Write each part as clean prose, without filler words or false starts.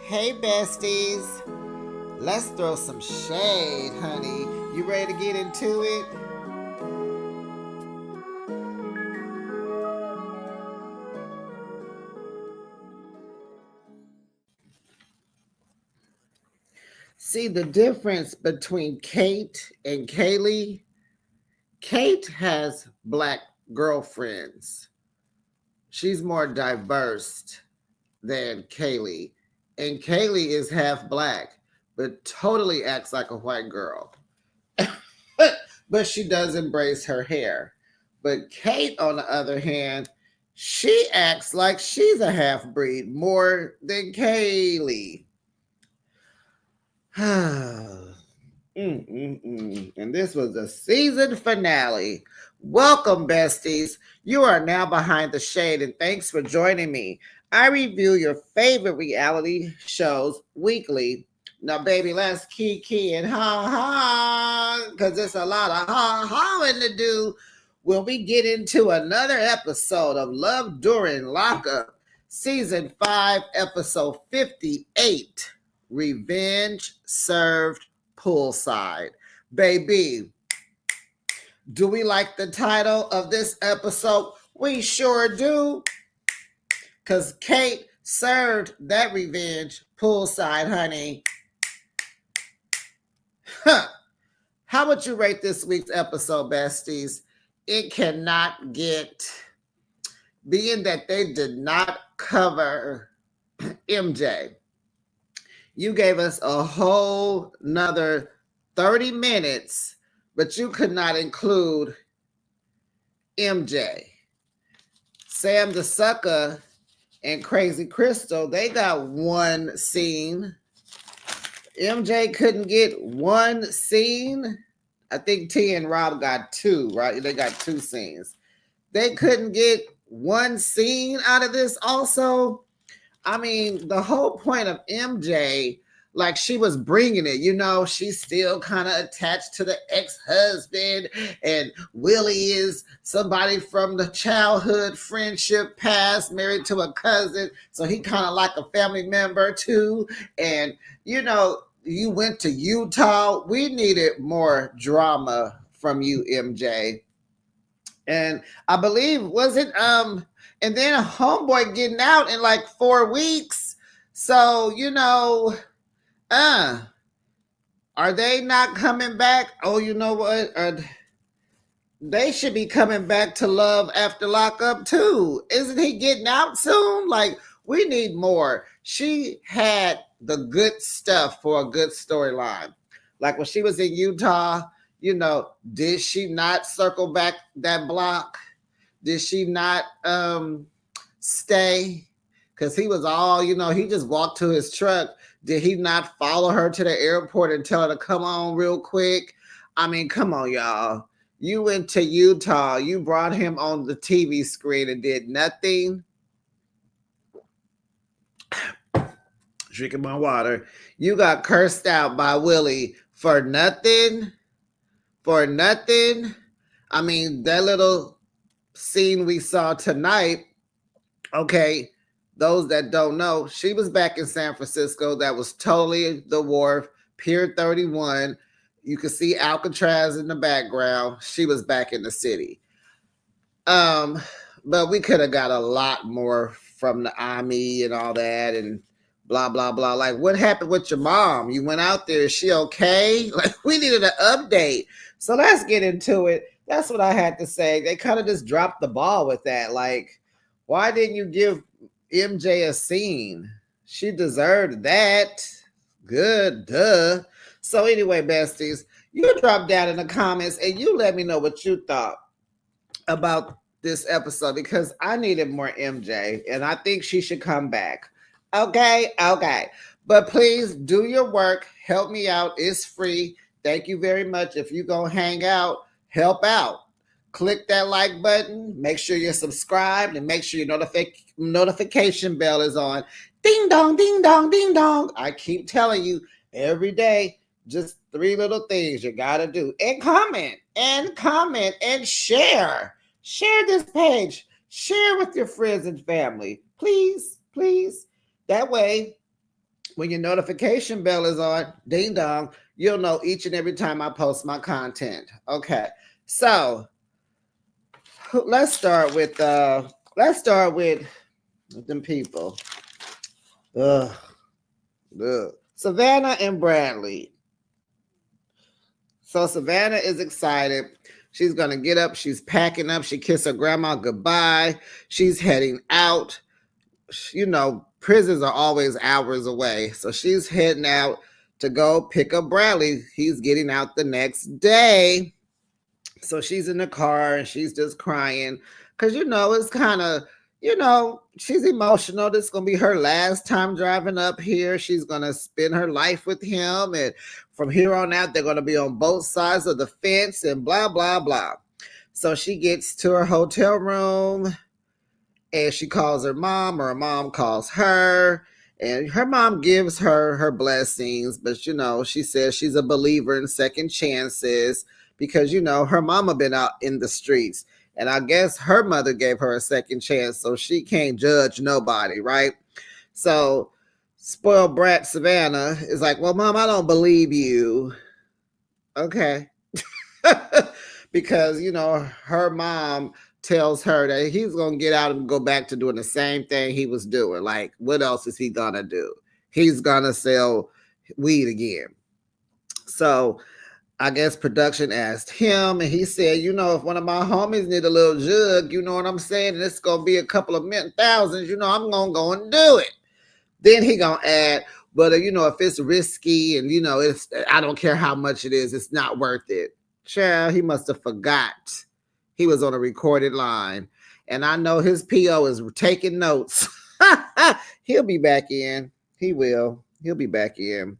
Hey, besties. Let's throw some shade, honey. You ready to get into it? See the difference between Kate and Kaylee? Kate has black girlfriends. She's more diverse than Kaylee. And Kaylee is half black, but totally acts like a white girl. But she does embrace her hair. But Kate, on the other hand, she acts like she's a half breed more than Kaylee. And this was the season finale. Welcome, besties. You are now behind the shade, and thanks for joining me. I review your favorite reality shows weekly. Now, baby, let's kiki and ha ha, because it's a lot of ha haing to do when we get into another episode of Love During Lockup, Season 5, Episode 58, Revenge Served Poolside. Baby, do we like the title of this episode? We sure do. Because Kate served that revenge poolside, honey. Huh. How would you rate this week's episode, besties? It cannot get, being that they did not cover MJ. You gave us a whole nother 30 minutes, but you could not include MJ. Sam the Sucker and Crazy Crystal, they got one scene. MJ couldn't get one scene. I think T and Rob got two, right? They got two scenes. They couldn't get one scene out of this also. I mean, the whole point of MJ, like she was bringing it, she's still kind of attached to the ex-husband, and Willie is somebody from the childhood friendship past, married to a cousin, so he kind of like a family member too. And you went to Utah. We needed more drama from you, MJ. And I believe, was it and then a homeboy getting out in like 4 weeks. So, are they not coming back? Oh, you know what? They should be coming back to Love After Lockup too. Isn't he getting out soon? Like, we need more. She had the good stuff for a good storyline. Like when she was in Utah, did she not circle back that block? Did she not stay? Because he was all, he just walked to his truck. Did he not follow her to the airport and tell her to come on real quick? I mean, come on, y'all. You went to Utah. You brought him on the TV screen and did nothing. Drinking my water. You got cursed out by Willie for nothing. For nothing. I mean, that little scene we saw tonight, okay, those that don't know, she was back in San Francisco. That was totally the wharf, Pier 31. You could see Alcatraz in the background. She was back in the city. But we could have got a lot more from the army and all that and blah, blah, blah. Like, what happened with your mom? You went out there. Is she okay? Like, we needed an update. So let's get into it. That's what I had to say. They kind of just dropped the ball with that. Like, why didn't you give MJ a scene? She deserved that. Good, duh. So anyway, besties, you drop down in the comments and you let me know what you thought about this episode, because I needed more MJ and I think she should come back. Okay. But please do your work. Help me out. It's free. Thank you very much. If you're going to hang out, help out. Click that like button. Make sure you're subscribed and make sure your notification bell is on. Ding dong, ding dong, ding dong. I keep telling you every day, just 3 little things you got to do. And comment and share. Share this page. Share with your friends and family. Please. That way, When your notification bell is on, ding dong, you'll know each and every time I post my content. Okay. So let's start with them people. Ugh, ugh. Savannah and Bradley. So Savannah is excited. She's going to get up. She's packing up. She kissed her grandma goodbye. She's heading out. You know, prisons are always hours away. So she's heading out to go pick up Bradley. He's getting out the next day. So she's in the car and she's just crying because, you know, it's kind of, you know, she's emotional. This is going to be her last time driving up here. She's going to spend her life with him. And from here on out, they're going to be on both sides of the fence and blah, blah, blah. So she gets to her hotel room and she calls her mom, or her mom calls her. And her mom gives her blessings. But, you know, she says she's a believer in second chances because, you know, her mama been out in the streets. And I guess her mother gave her a second chance, so she can't judge nobody, right? So spoiled brat Savannah is like, well, Mom, I don't believe you. Okay. Because, you know, her mom tells her that he's going to get out and go back to doing the same thing he was doing. Like, what else is he going to do? He's going to sell weed again. So I guess production asked him, and he said, you know, if one of my homies need a little jug, you know what I'm saying, and it's going to be a couple of thousands, you know, I'm going to go and do it. Then he going to add, but, you know, if it's risky and, you know, I don't care how much it is, it's not worth it. Child, he must have forgot he was on a recorded line. And I know his PO is taking notes. He'll be back in. He will. He'll be back in.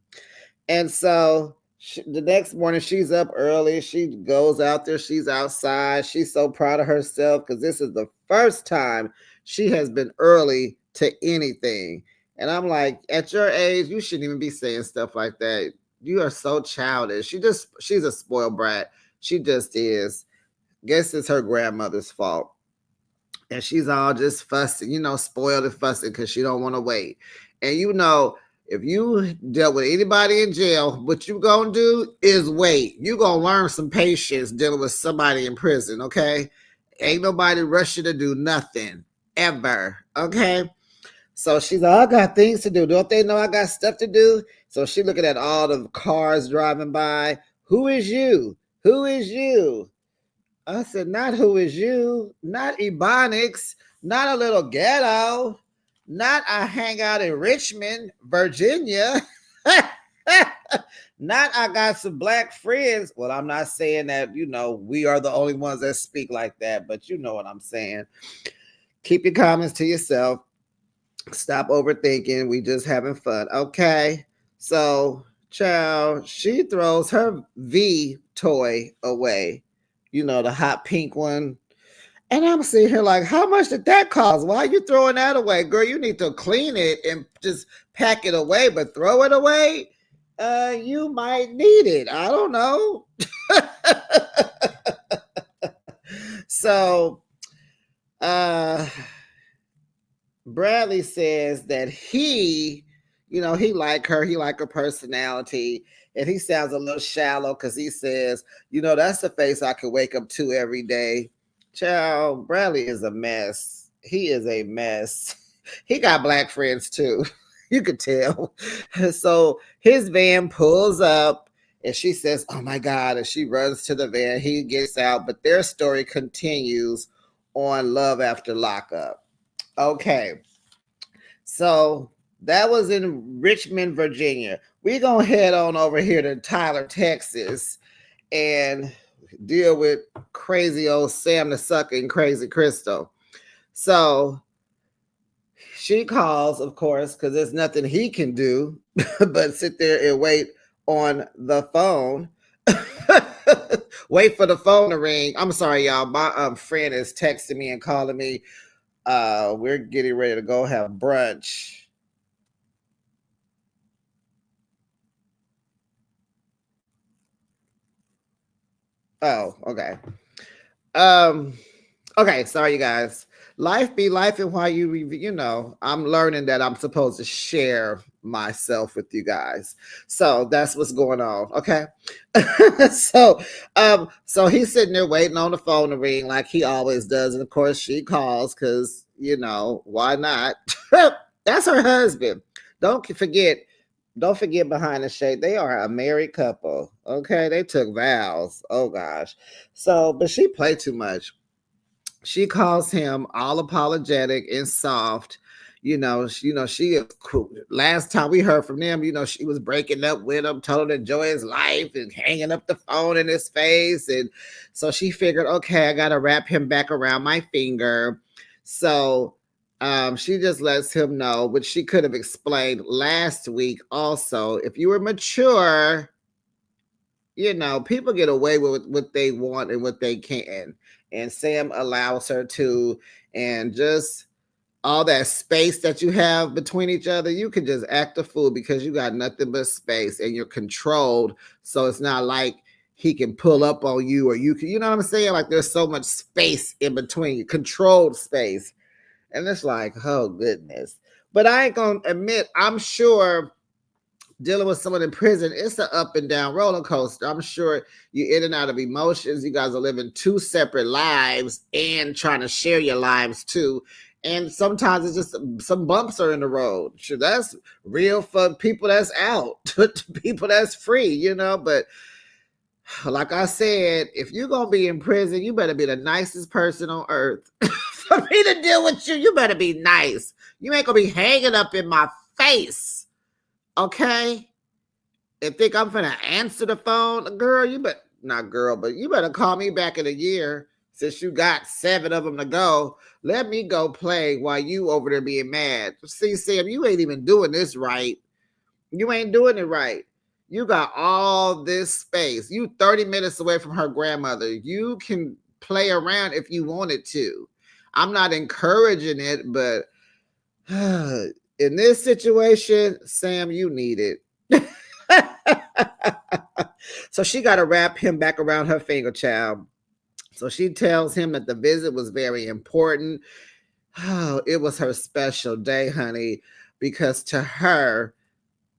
And so the next morning, she's up early. She goes out there. She's outside. She's so proud of herself because this is the first time she has been early to anything. And I'm like, at your age, you shouldn't even be saying stuff like that. You are so childish. She's a spoiled brat. She just is. Guess it's her grandmother's fault. And she's all just fussing, you know, spoiled and fussing because she don't want to wait. And you know, if you dealt with anybody in jail, what you gonna do is wait. You gonna learn some patience dealing with somebody in prison, okay? Ain't nobody rushing to do nothing, ever, okay? So she's like, I got things to do. Don't they know I got stuff to do? So she looking at all the cars driving by. Who is you? Who is you? I said, not who is you, not Ebonics, not a little ghetto, not I hang out in Richmond, Virginia. Not I got some black friends. Well, I'm not saying that, you know, we are the only ones that speak like that, but you know what I'm saying. Keep your comments to yourself. Stop overthinking. We just having fun. Okay. So, child, she throws her V toy away. You know, the hot pink one. And I'm sitting here like, how much did that cost? Why are you throwing that away? Girl, you need to clean it and just pack it away, but throw it away? You might need it. I don't know. So, Bradley says that he, you know, he like her personality, and he sounds a little shallow because he says, you know, that's the face I could wake up to every day. Child, Bradley is a mess. He is a mess. He got black friends too. You could tell. So his van pulls up and she says, oh my God. And she runs to the van. He gets out, but their story continues on Love After Lockup. Okay. So that was in Richmond, Virginia. We're going to head on over here to Tyler, Texas, and deal with crazy old Sam the Sucker and Crazy Crystal. So she calls, of course, because there's nothing he can do but sit there and wait on the phone. Wait for the phone to ring. I'm sorry, y'all. My friend is texting me and calling me. We're getting ready to go have brunch. Oh, okay. Okay, sorry you guys. Life be life, and while you know, I'm learning that I'm supposed to share myself with you guys. So that's what's going on. Okay. so so he's sitting there waiting on the phone to ring like he always does. And of course she calls because, why not? That's her husband. Don't forget, don't forget behind the shade, they are a married couple. Okay. They took vows. Oh gosh. So, but she played too much. She calls him all apologetic and soft. She is cool. Last time we heard from them, she was breaking up with him, told him to enjoy his life and hanging up the phone in his face. And so she figured, okay, I got to wrap him back around my finger. So she just lets him know, which she could have explained last week also. If you were mature, people get away with what they want and what they can. And Sam allows her to, and just all that space that you have between each other, you can just act a fool because you got nothing but space and you're controlled. So it's not like he can pull up on you or you can, you know what I'm saying? Like there's so much space in between, controlled space. And it's like, oh goodness. But I ain't gonna admit, I'm sure dealing with someone in prison, it's an up and down roller coaster. I'm sure you're in and out of emotions. You guys are living two separate lives and trying to share your lives too. And sometimes it's just some bumps are in the road. Sure, that's real for people that's out, people that's free, But like I said, if you're going to be in prison, you better be the nicest person on earth. For me to deal with you, you better be nice. You ain't going to be hanging up in my face. Okay? And think I'm gonna answer the phone, girl, but you better call me back in a year since you got 7 of them to go. Let me go play while you over there being mad. See, Sam, you ain't even doing this right. You ain't doing it right. You got all this space. You 30 minutes away from her grandmother. You can play around if you wanted to. I'm not encouraging it, but in this situation, Sam, you need it. So she got to wrap him back around her finger, child. So she tells him that the visit was very important. Oh, it was her special day, honey, because to her,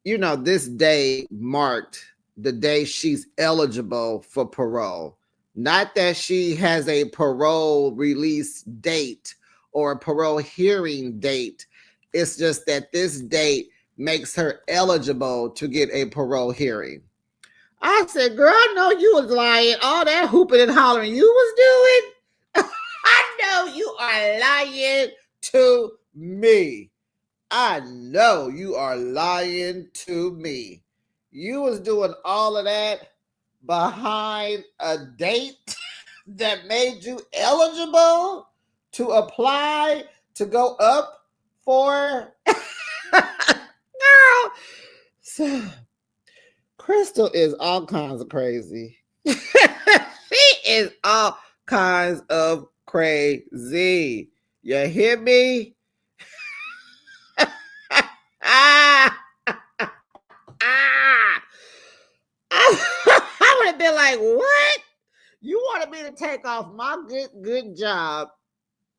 this day marked the day she's eligible for parole. Not that she has a parole release date or a parole hearing date. It's just that this date makes her eligible to get a parole hearing. I said, girl, I know you was lying. All that hooping and hollering you was doing. I know you are lying to me. I know you are lying to me. You was doing all of that behind a date that made you eligible to apply to go up for girl. So Crystal is all kinds of crazy. She is all kinds of crazy. You hear me? I would have been like, what? You wanted me to take off my good job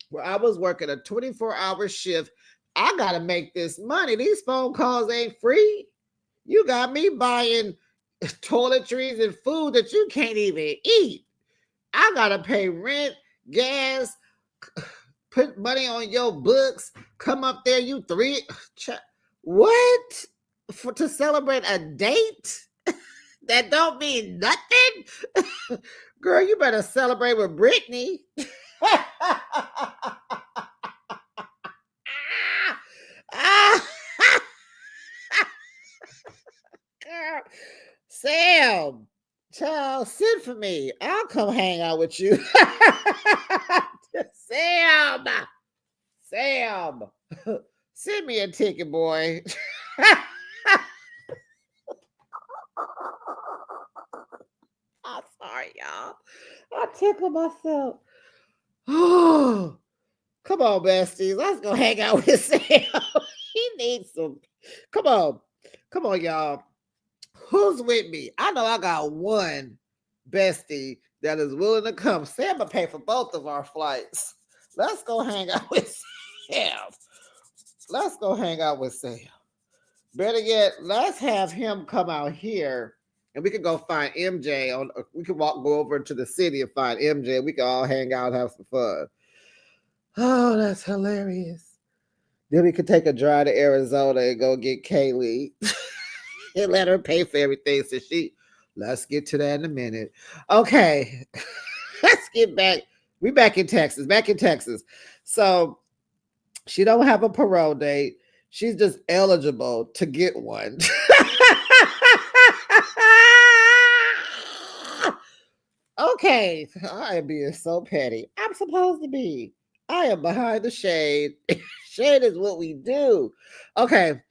where I was working a 24-hour shift. I got to make this money. These phone calls ain't free. You got me buying toiletries and food that you can't even eat. I got to pay rent, gas, put money on your books, come up there, you three. What? To celebrate a date? That don't mean nothing? Girl, you better celebrate with Brittany. Girl, Sam, child, send for me. I'll come hang out with you. Sam, send me a ticket, boy. I'm sorry, y'all. I tickle myself. Oh, come on, besties. Let's go hang out with Sam. He needs some. Come on, y'all. Who's with me? I know I got one bestie that is willing to come. Sam will pay for both of our flights. Let's go hang out with Sam. Let's go hang out with Sam. Better yet, let's have him come out here and we could go find MJ on we could go over to the city and find MJ and we could all hang out and have some fun. Oh, that's hilarious. Then we could take a drive to Arizona and go get Kaylee and let her pay for everything. So let's get to that in a minute. Okay. Let's get back. We back in Texas. Back in Texas. So she don't have a parole date. She's just eligible to get one. Okay, I am being so petty. I'm supposed to be. I am behind the shade. Shade is what we do. Okay.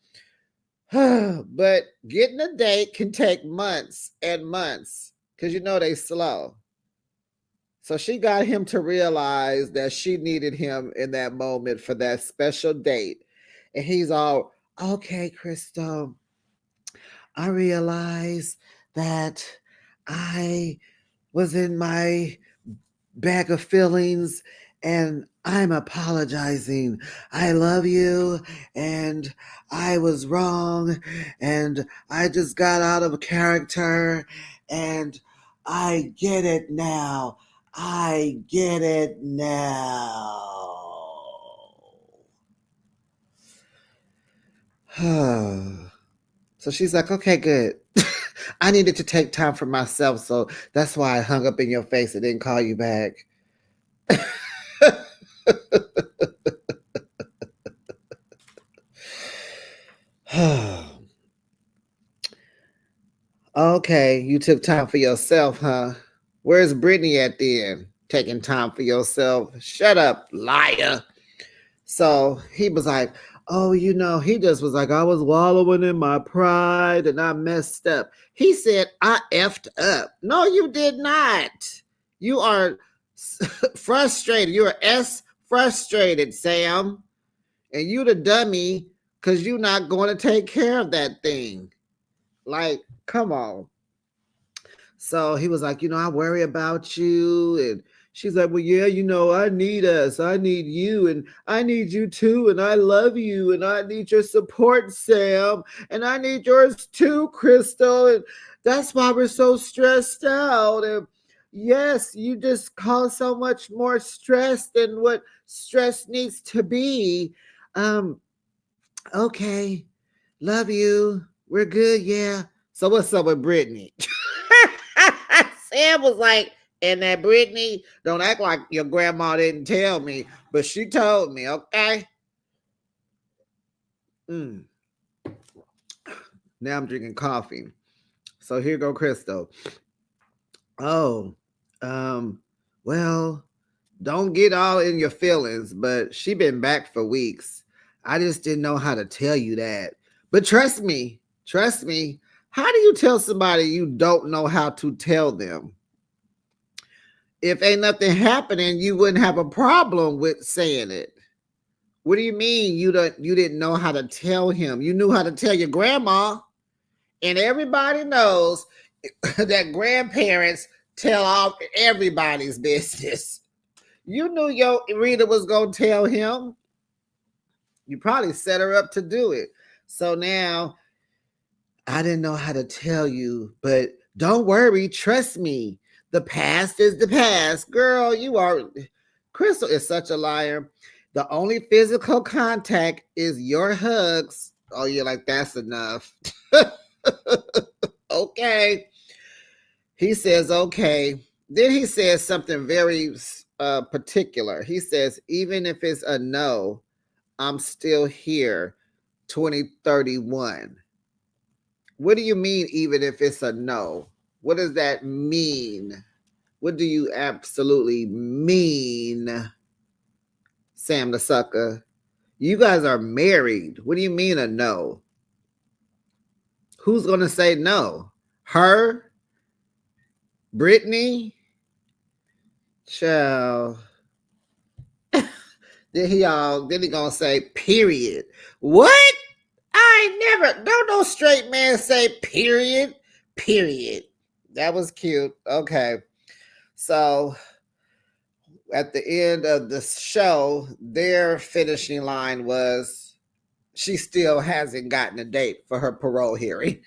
But getting a date can take months and months because they slow. So she got him to realize that she needed him in that moment for that special date. And he's all, okay, Crystal, I realize that I was in my bag of feelings and I'm apologizing. I love you and I was wrong and I just got out of character and I get it now. I get it now. So she's like, okay, good. I needed to take time for myself, so that's why I hung up in your face and didn't call you back. Okay, you took time for yourself, huh? Where's Brittany at then? Taking time for yourself. Shut up, liar. So he was like, oh, he just was like, I was wallowing in my pride and I messed up. He said, I effed up. No, you did not. You are frustrated. You're frustrated, Sam. And you the dummy because you're not going to take care of that thing. Like, come on. So he was like, I worry about you. And she's like, well, yeah, I need us. I need you. And I need you too. And I love you. And I need your support, Sam. And I need yours too, Crystal. And that's why we're so stressed out. And yes, you just cause so much more stress than what stress needs to be. Okay. Love you. We're good. Yeah. So what's up with Brittany? Sam was like, and that Brittany, don't act like your grandma didn't tell me, but she told me, okay? Now I'm drinking coffee. So here go Crystal. Oh, well, don't get all in your feelings, but she been back for weeks. I just didn't know how to tell you that. But trust me, how do you tell somebody you don't know how to tell them? If ain't nothing happening, you wouldn't have a problem with saying it. What do you mean you didn't know how to tell him? You knew how to tell your grandma, and everybody knows that grandparents tell everybody's business. You knew your Rita was gonna tell him. You probably set her up to do it. So now I didn't know how to tell you, but don't worry, trust me. The past is the past. Girl, Crystal is such a liar. The only physical contact is your hugs. Oh, you're like, that's enough. Okay. He says, okay. Then he says something very particular. He says, even if it's a no, I'm still here 2031. What do you mean, even if it's a no? What does that mean? What do you absolutely mean, Sam the sucker? You guys are married. What do you mean a no? Who's going to say no? Her? Brittany? Child. Then he gonna say period. What? I ain't never. Don't no straight man say period. Period. That was cute. Okay. So at the end of the show, their finishing line was she still hasn't gotten a date for her parole hearing.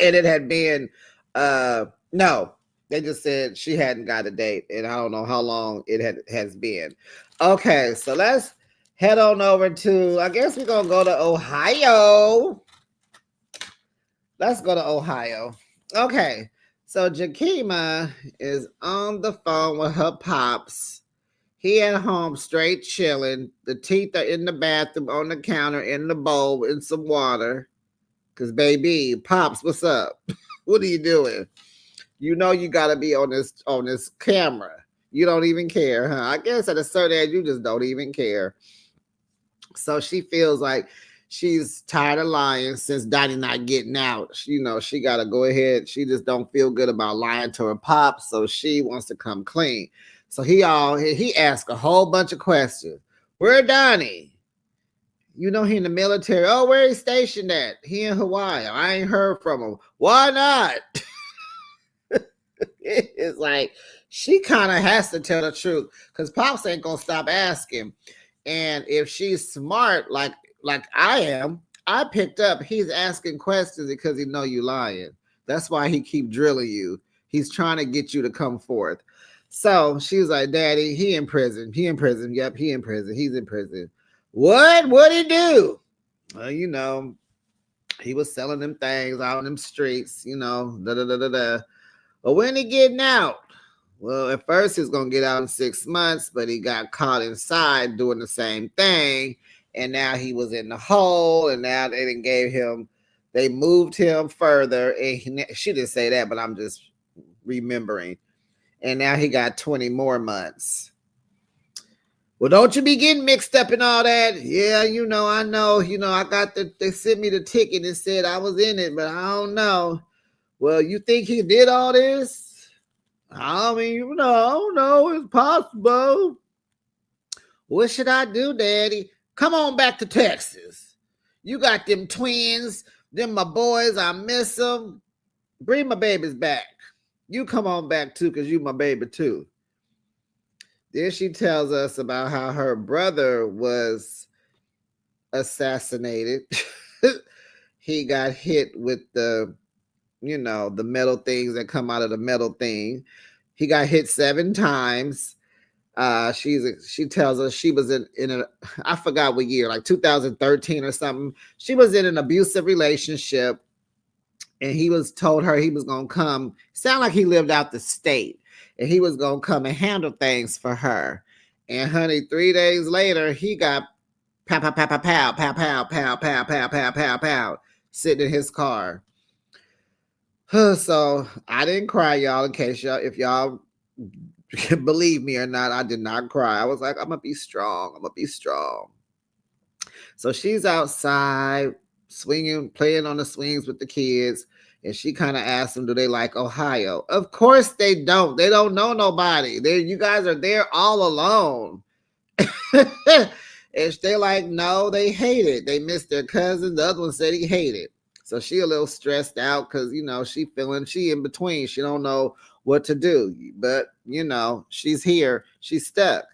And it had been, no, they just said she hadn't got a date. And I don't know how long it has been. Okay, so let's head on over to, I guess we're going to go to Ohio. Let's go to Ohio. Okay, so Jakima is on the phone with her pops. He at home straight chilling. The teeth are in the bathroom on the counter in the bowl in some water. Cause baby, pops, what's up? What are you doing? You know you gotta be on this camera. You don't even care, huh? I guess at a certain age you just don't even care. So she feels like she's tired of lying since Donnie not getting out. She gotta go ahead. She just don't feel good about lying to her pops, so she wants to come clean. So he asked a whole bunch of questions. Where Donnie? You know he in the military. Oh, where he stationed at? He in Hawaii. I ain't heard from him. Why not? It's like she kind of has to tell the truth because Pops ain't gonna stop asking. And if she's smart, like I am, I picked up. He's asking questions because he know you lying. That's why he keep drilling you. He's trying to get you to come forth. So she was like, Daddy, he in prison. He in prison. Yep, he in prison. He's in prison. What'd he do? Well, he was selling them things out in them streets, But when he getting out? Well, at first he was going to get out in 6 months, but he got caught inside doing the same thing. And now he was in the hole, and now they moved him further. And she didn't say that, but I'm just remembering. And now he got 20 more months. Well, don't you be getting mixed up in all that. Yeah, I know. They sent me the ticket and said I was in it, but I don't know. Well, you think he did all this? I mean, I don't know. It's possible. What should I do, Daddy? Come on back to Texas. You got them twins, them my boys. I miss them. Bring my babies back. You come on back too, because you my baby too. Then she tells us about how her brother was assassinated. He got hit with the metal things that come out of the metal thing. He got hit 7 times. She tells us she was in a, I forgot what year, like 2013 or something. She was in an abusive relationship, and he told her he was gonna come. Sound like he lived out the state. And he was going to come and handle things for her. And honey, 3 days later, he got pow, pow, pow, pow, pow, pow, pow, pow, pow, pow, pow, pow, pow, sitting in his car. So I didn't cry, y'all, if y'all believe me or not, I did not cry. I was like, I'm going to be strong. I'm going to be strong. So she's outside swinging, playing on the swings with the kids. And she kind of asked them, do they like Ohio? Of course they don't. They don't know nobody. You guys are there all alone. And they're like, no, they hate it. They miss their cousin. The other one said he hated. So she a little stressed out because, she in between. She don't know what to do. But, she's here. She's stuck.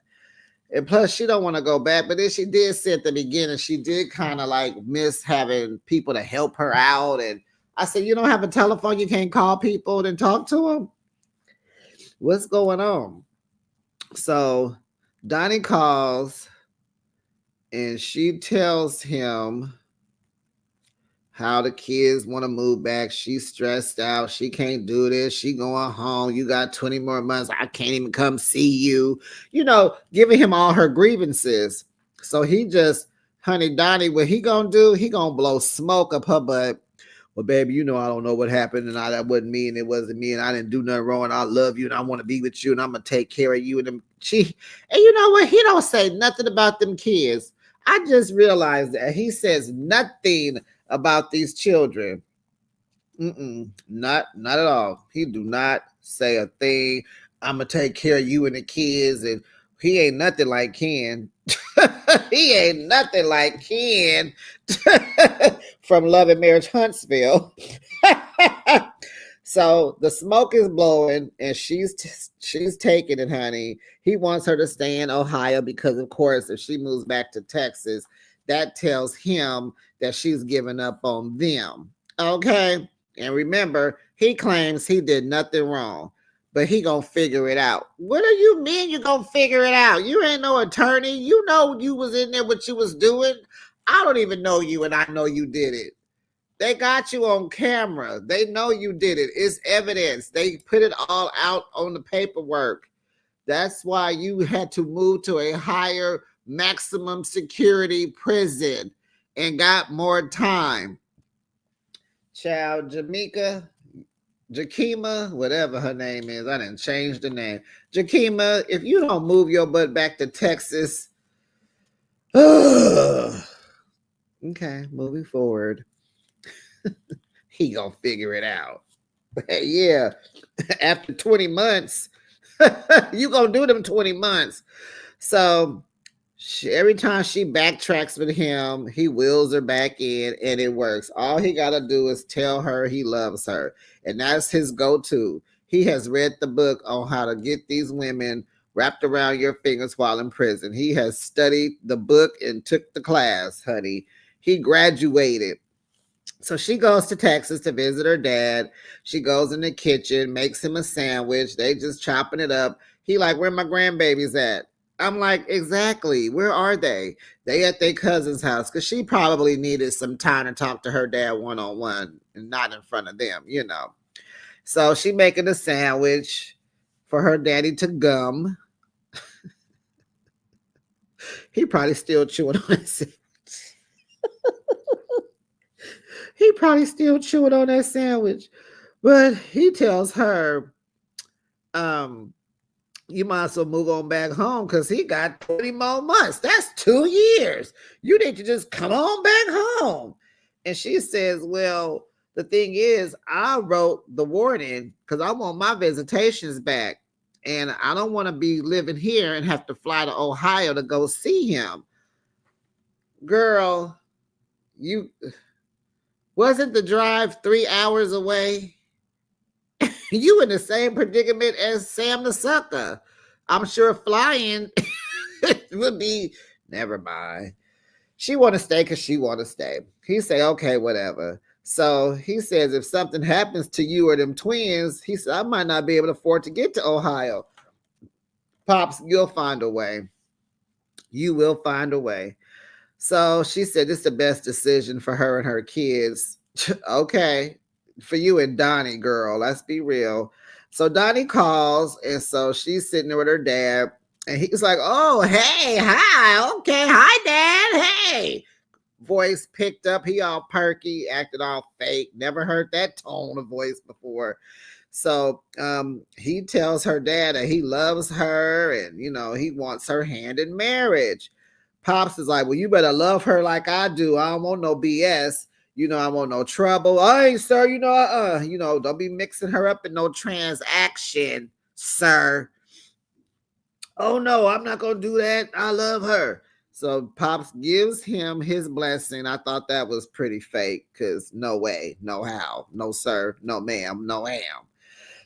And plus, she don't want to go back. But then she did say at the beginning, she did kind of like miss having people to help her out. And I said, you don't have a telephone, you can't call people and talk to them? What's going on? So Donnie calls and she tells him how the kids want to move back. She's stressed out. She can't do this. She going home. You got 20 more months. I can't even come see you. Giving him all her grievances. So he just, honey, Donnie, what he gonna do? He gonna blow smoke up her butt. Well, baby, I don't know what happened, and that wasn't me, and it wasn't me, and I didn't do nothing wrong, and I love you, and I want to be with you, and I'm gonna take care of you. And you know what? He don't say nothing about them kids. I just realized that he says nothing about these children. Not at all. He do not say a thing. I'm gonna take care of you and the kids, and he ain't nothing like Ken. He ain't nothing like Ken from Love and Marriage Huntsville. So the smoke is blowing, and she's taking it, honey. He wants her to stay in Ohio because, of course, if she moves back to Texas, that tells him that she's giving up on them. Okay? And remember, he claims he did nothing wrong, but he gonna figure it out. What do you mean you gonna figure it out? You ain't no attorney. You know you was in there what you was doing. I don't even know you, and I know you did it. They got you on camera. They know you did it. It's evidence. They put it all out on the paperwork. That's why you had to move to a higher maximum security prison and got more time. Child, Jakima, whatever her name is, I didn't change the name. Jakima, if you don't move your butt back to Texas, okay, moving forward, he gonna figure it out. Yeah, after 20 months, you gonna do them 20 months. So every time she backtracks with him, he wheels her back in and it works. All he got to do is tell her he loves her. And that's his go-to. He has read the book on how to get these women wrapped around your fingers while in prison. He has studied the book and took the class, honey. He graduated. So she goes to Texas to visit her dad. She goes in the kitchen, makes him a sandwich. They just chopping it up. He like, where my grandbabies at? I'm like, exactly. Where are they? They at their cousin's house because she probably needed some time to talk to her dad one-on-one and not in front of them, you know. So she making a sandwich for her daddy to gum. He probably still chewing on that sandwich. He probably still chewing on that sandwich. But he tells her, you might as well move on back home because he got 20 more months. That's 2 years. You need to just come on back home. And she says, well, the thing is, I wrote the warden because I want my visitations back. And I don't want to be living here and have to fly to Ohio to go see him. Girl, you wasn't the drive 3 hours away? You in the same predicament as Sam the Sucker. I'm sure flying would be, never mind. She want to stay because she want to stay. He say, okay, whatever. So he says, if something happens to you or them twins, he said, I might not be able to afford to get to Ohio. Pops, you'll find a way. You will find a way. So she said, this is the best decision for her and her kids. Okay. For you and Donnie, girl, let's be real. So Donnie calls, and so she's sitting there with her dad, and he's like, oh, hey, hi, okay, hi, Dad, hey. Voice picked up, he all perky, acted all fake, never heard that tone of voice before. So he tells her dad that he loves her and, you know, he wants her hand in marriage. Pops is like, well, you better love her like I do. I don't want no BS. You know, I want no trouble. I ain't, sir. You know, don't be mixing her up in no transaction, sir. Oh no, I'm not gonna do that. I love her. So Pops gives him his blessing. I thought that was pretty fake because no way, no how, no sir, no ma'am, no ham.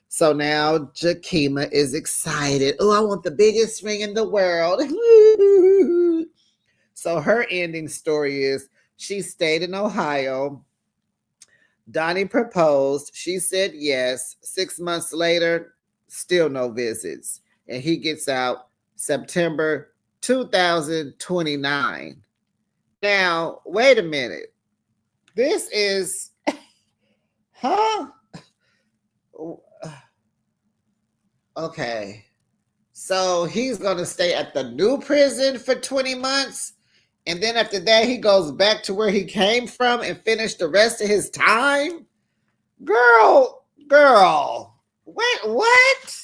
So now Jakima is excited. Oh, I want the biggest ring in the world. So her ending story is she stayed in Ohio. Donnie proposed. She said yes. 6 months later, still no visits. And he gets out September 2029. Now, wait a minute. This is, huh? Okay. So he's going to stay at the new prison for 20 months. And then after that, he goes back to where he came from and finish the rest of his time? Girl. Wait, what?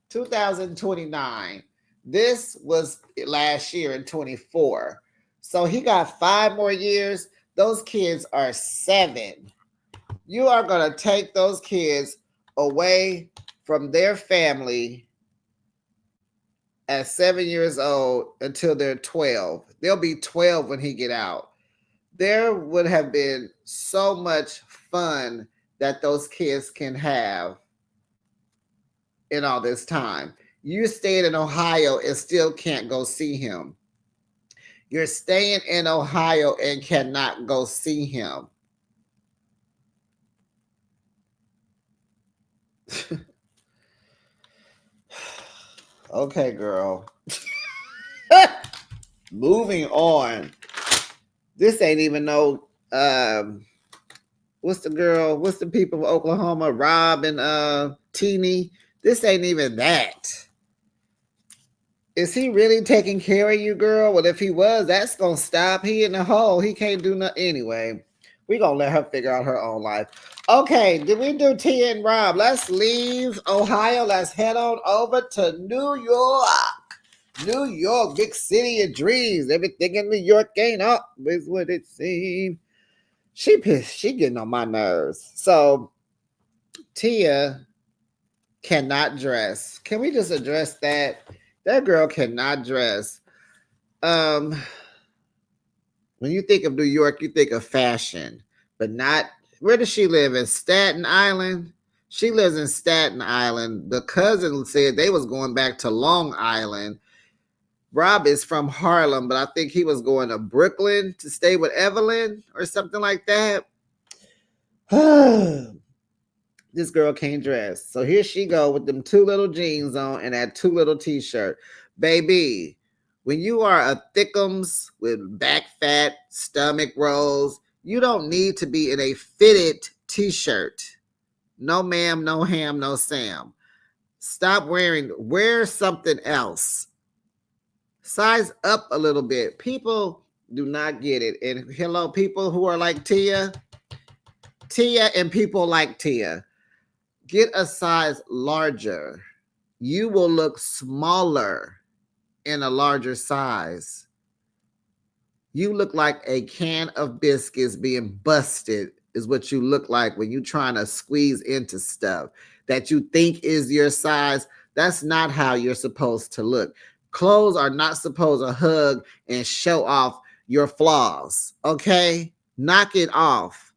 2029. This was last year in 24. So he got 5 more years. Those kids are 7. You are going to take those kids away from their family at 7 years old until they're 12. They'll be 12 when he get out. There would have been so much fun that those kids can have in all this time. You stayed in Ohio and still can't go see him. You're staying in Ohio and cannot go see him. Okay, girl. Moving on. This ain't even no what's the girl? What's the people of Oklahoma? Rob and Teeny. This ain't even that. Is he really taking care of you, girl? Well, if he was, that's gonna stop. He in the hole. He can't do nothing anyway. We gonna let her figure out her own life. Okay, did we do Tia and Rob? Let's leave Ohio. Let's head on over to New York. New York, big city of dreams. Everything in New York ain't up, is what it seems. She pissed. She getting on my nerves. So Tia cannot dress. Can we just address that? That girl cannot dress. When you think of New York, you think of fashion, but not. Where does she live? In Staten Island. She lives in Staten Island. The cousin said they was going back to Long Island. Rob is from Harlem, but I think he was going to Brooklyn to stay with Evelyn or something like that. This girl can't dress. So here she go with them two little jeans on and that two little t-shirt. Baby, when you are a thickums with back fat, stomach rolls, you don't need to be in a fitted t-shirt. No ma'am, no ham, no Sam. Stop wear something else. Size up a little bit. People do not get it. And hello, people who are like Tia and people like Tia. Get a size larger. You will look smaller in a larger size. You look like a can of biscuits being busted is what you look like when you're trying to squeeze into stuff that you think is your size. That's not how you're supposed to look. Clothes are not supposed to hug and show off your flaws, okay? Knock it off.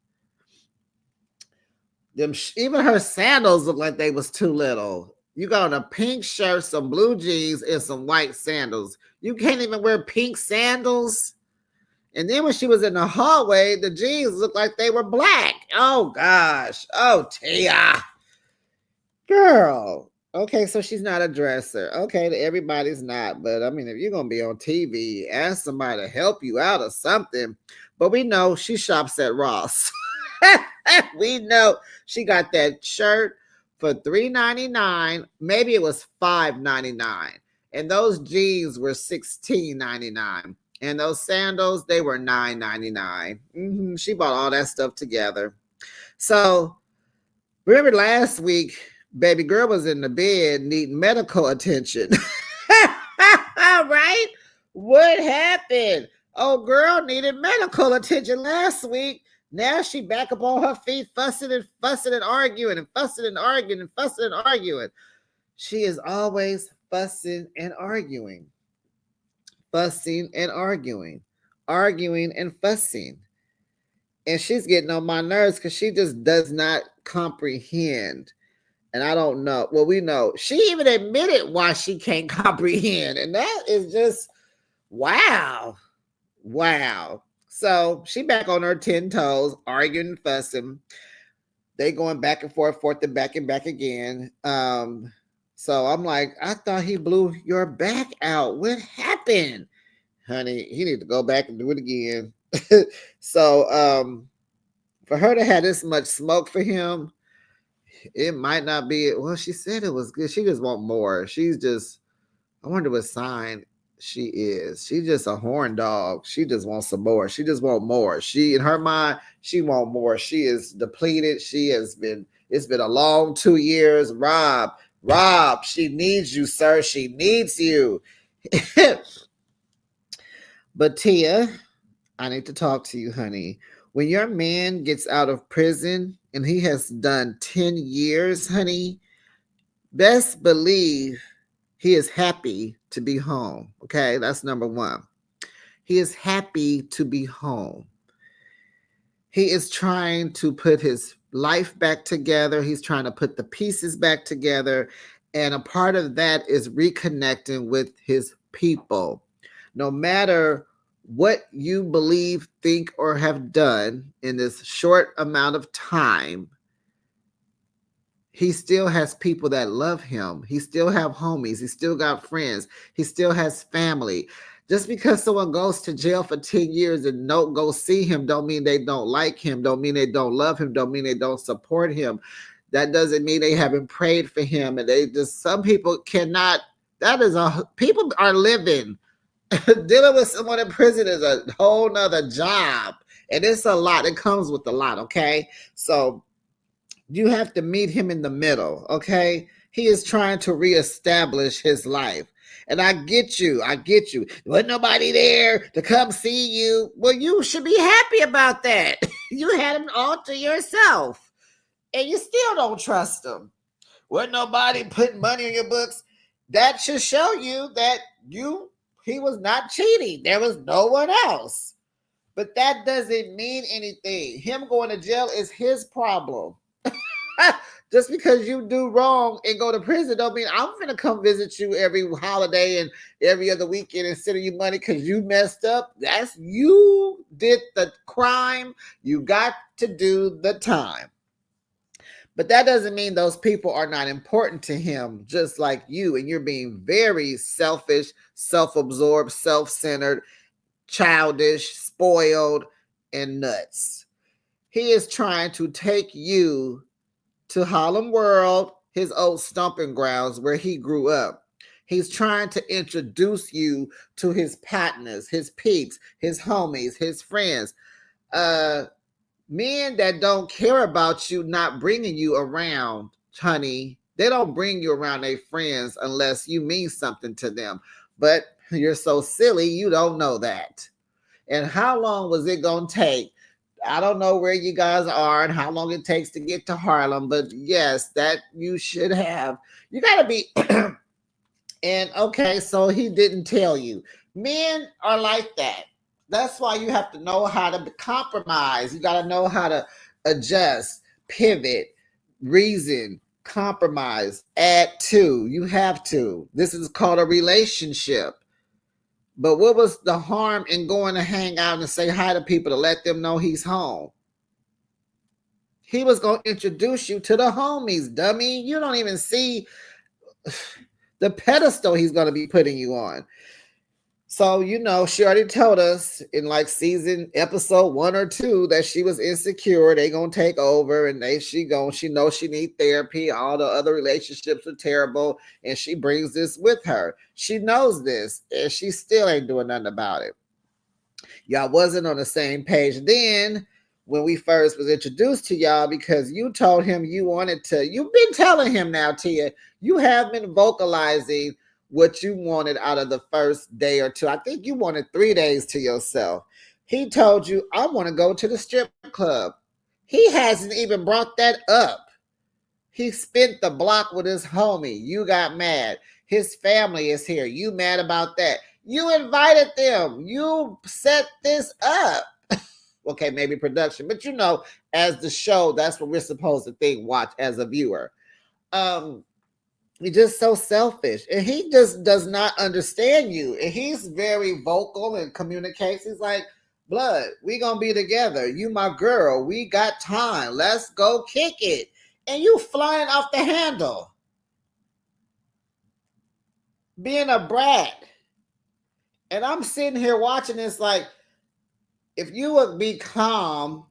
Even her sandals look like they was too little. You got on a pink shirt, some blue jeans, and some white sandals. You can't even wear pink sandals. And then when she was in the hallway, the jeans looked like they were black. Oh gosh. Oh Tia. Girl. Okay, so she's not a dresser. Okay, everybody's not. But I mean, if you're gonna be on TV, ask somebody to help you out or something. But we know she shops at Ross. We know she got that shirt for $3.99. Maybe it was $5.99. And those jeans were $16.99. And those sandals, they were $9.99. She bought all that stuff together. So remember last week, baby girl was in the bed needing medical attention. Right? What happened? Oh, girl needed medical attention last week. Now she back up on her feet, fussing and arguing and fussing and arguing and fussing and arguing. She is always fussing and arguing. Fussing and arguing. Arguing and fussing. And she's getting on my nerves because she just does not comprehend. And I don't know. Well, we know. She even admitted why she can't comprehend. And that is just, wow. Wow. So she back on her 10 toes, arguing and fussing. They going back and forth and back again. So I'm like, I thought he blew your back out. What happened? Honey, he need to go back and do it again. So for her to have this much smoke for him, it might not be, well, she said it was good. She just want more. She's just, I wonder what sign she is. She's just a horn dog. She just wants some more. She just want more. She, in her mind, she want more. She is depleted. It's been a long 2 years. Rob, she needs you, sir. She needs you. But Tia, I need to talk to you, honey. When your man gets out of prison and he has done 10 years, honey, best believe he is happy to be home. Okay, that's number one. He is happy to be home. He is trying to put his life back together. He's trying to put the pieces back together. And a part of that is reconnecting with his people. No matter what you believe, think, or have done in this short amount of time, he still has people that love him. He still have homies. He still got friends. He still has family. Just because someone goes to jail for 10 years and don't go see him don't mean they don't like him, don't mean they don't love him, don't mean they don't support him. That doesn't mean they haven't prayed for him. And they just, some people cannot, that is people are living. Dealing with someone in prison is a whole nother job. And it's a lot. It comes with a lot, okay? So you have to meet him in the middle, okay? He is trying to reestablish his life. And I get you. I get you. Wasn't nobody there to come see you. Well, you should be happy about that. You had him all to yourself. And you still don't trust him. Wasn't nobody putting money in your books. That should show you that he was not cheating. There was no one else. But that doesn't mean anything. Him going to jail is his problem. Just because you do wrong and go to prison don't mean I'm gonna come visit you every holiday and every other weekend and send you money because you messed up. That's, you did the crime. You got to do the time. But that doesn't mean those people are not important to him, just like you. And you're being very selfish, self-absorbed, self-centered, childish, spoiled, and nuts. He is trying to take you to Harlem World, his old stomping grounds where he grew up. He's trying to introduce you to his partners, his peeps, his homies, his friends. Men that don't care about you not bringing you around, honey, they don't bring you around their friends unless you mean something to them. But you're so silly, you don't know that. And how long was it going to take? I don't know where you guys are and how long it takes to get to Harlem, but yes, that you should have. You got to be. And okay, so he didn't tell you. Men are like that. That's why you have to know how to compromise. You got to know how to adjust, pivot, reason, compromise, add to. You have to. This is called a relationship. But what was the harm in going to hang out and say hi to people to let them know he's home? He was going to introduce you to the homies, dummy. You don't even see the pedestal he's going to be putting you on. So, she already told us in like episode 1 or 2 that she was insecure. They going to take over and she knows she need therapy. All the other relationships are terrible. And she brings this with her. She knows this and she still ain't doing nothing about it. Y'all wasn't on the same page then when we first was introduced to y'all because you told him you wanted to. You've been telling him now, Tia. You have been vocalizing what you wanted out of the first day or two. I think you wanted 3 days to yourself. He told you, I want to go to the strip club. He hasn't even brought that up. He spent the block with his homie. You got mad. His family is here. You mad about that. You invited them. You set this up. Okay, maybe production. But as the show, that's what we're supposed to think, watch as a viewer. He's just so selfish. And he just does not understand you. And he's very vocal and communicates. He's like, blood, we gonna be together. You my girl. We got time. Let's go kick it. And you flying off the handle. Being a brat. And I'm sitting here watching this like, if you would be calm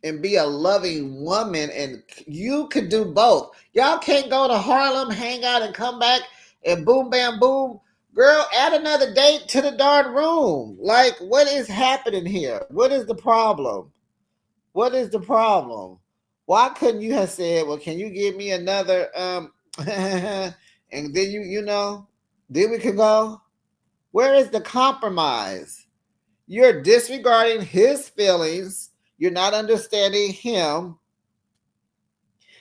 and be a loving woman, and you could do both. Y'all can't go to Harlem, hang out, and come back and boom, bam, boom. Girl, add another date to the darn room. Like, what is happening here? What is the problem? What is the problem? Why couldn't you have said, well, can you give me another, and then then we can go? Where is the compromise? You're disregarding his feelings. You're not understanding him.